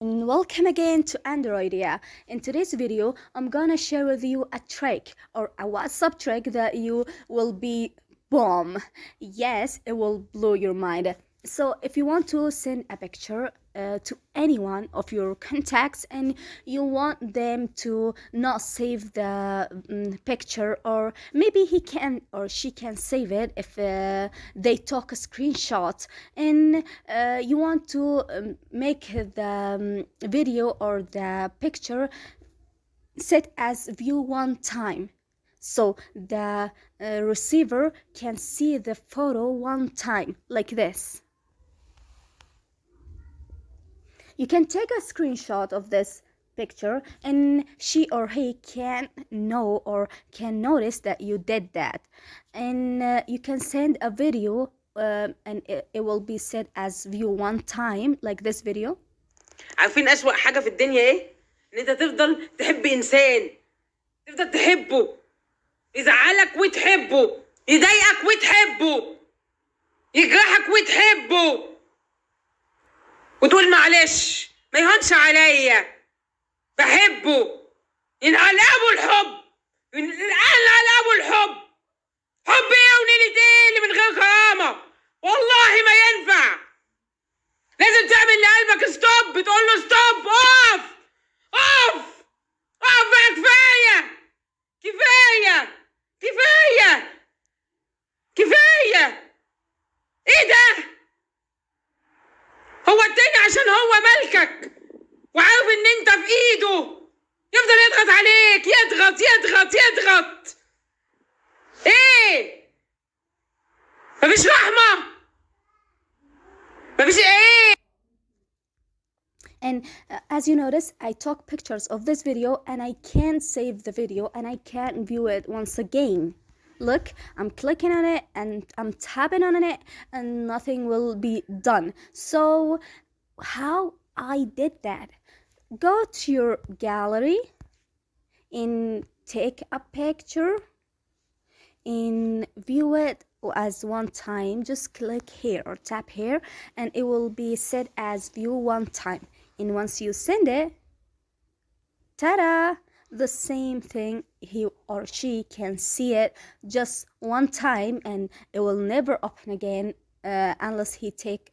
And welcome again to Androidia. In today's video, I'm gonna share with you a trick or a WhatsApp trick that you will be bomb. Yes, it will blow your mind. So if you want to send a picture to anyone of your contacts and you want them to not save the picture, or maybe he can or she can save it if they took a screenshot, and you want to make the video or the picture set as view one time, so the receiver can see the photo one time like this. You can take a screenshot of this picture and she or he can know or can notice that you did that, and you can send a video, and it will be set as view one time like this video. عارفين أسوأ حاجة في الدنيا إيه؟ إن أنت تفضل تحب إنسان، تفضل تحبه، يزعلك وتحبه، يضايقك وتحبه، يجرحك وتحبه، وتقول معلش ما يهونش عليا، بحبه، ينقلبوا الحب، ينقلبوا الحب، حب إيه ونيلة إيه اللي من غير كرامة؟ والله ما ينفع. لازم تعمل لقلبك ستوب، بتقول له ستوب، اقف اقف اقف بقى، كفايه كفايه كفايه كفايه. ايه ده؟ هو التاني عشان هو ملكك وعارف ان انت في ايده يفضل يضغط عليك، يضغط يضغط يضغط. ايه؟ مفيش رحمه؟ مفيش ايه؟ And as you notice, I took pictures of this video and I can't save the video and I can't view it once again. Look, I'm clicking on it and I'm tapping on it and nothing will be done. So how I did that? Go to your gallery and take a picture and view it as one time. Just click here or tap here and it will be set as view one time. And once you send it, ta-da, the same thing, he or she can see it just one time and it will never open again unless he take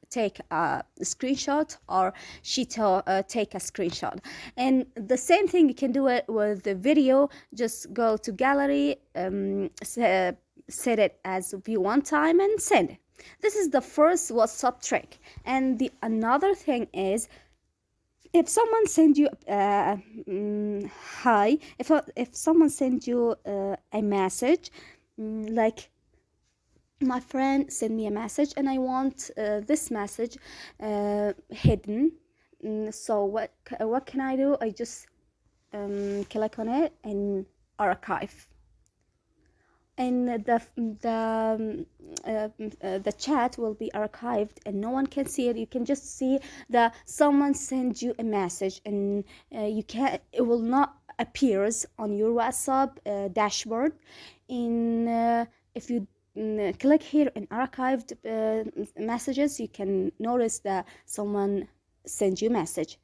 a screenshot or she take a screenshot. And the same thing, you can do it with the video. Just go to gallery, set it as view one time and send it. This is the first WhatsApp trick. And the another thing is, if someone sends you hi, if someone sends you a message, like my friend sent me a message and I want this message hidden, so what can I do? I just click on it and archive, and the chat will be archived and no one can see it. You can just see that someone sent you a message, and you can, it will not appears on your WhatsApp dashboard. In if you click here in archived messages, you can notice that someone sent you a message.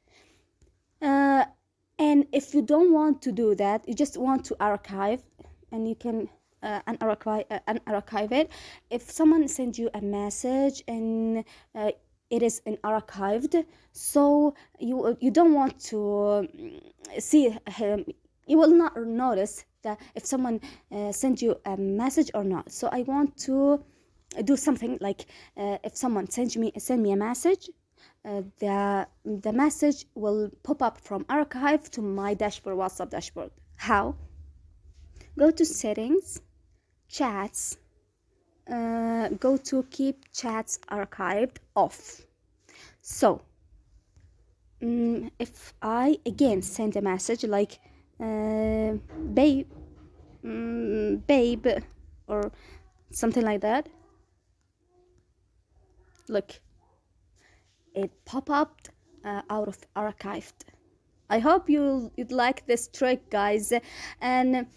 And if you don't want to do that, you just want to archive, and you can unarchive it. If someone sends you a message and it is in archived, so you don't want to see him, you will not notice that if someone sends you a message or not. So I want to do something like, if someone send me a message, the message will pop up from archive to my dashboard, WhatsApp dashboard. How? Go to settings, chats, go to keep chats archived off. So if I again send a message like babe, babe, or something like that, look, it pop up out of archived. I hope you'd like this trick, guys. And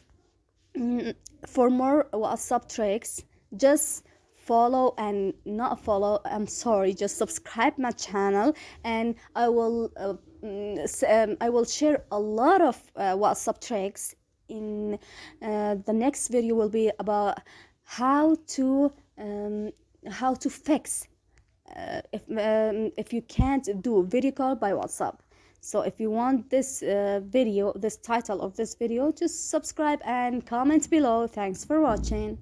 for more WhatsApp tricks, just follow and not follow, I'm sorry, just subscribe my channel, and I will I will share a lot of WhatsApp tricks. In the next video will be about how to fix if you can't do video call by WhatsApp. So if you want this title of this video, just subscribe and comment below. Thanks for watching.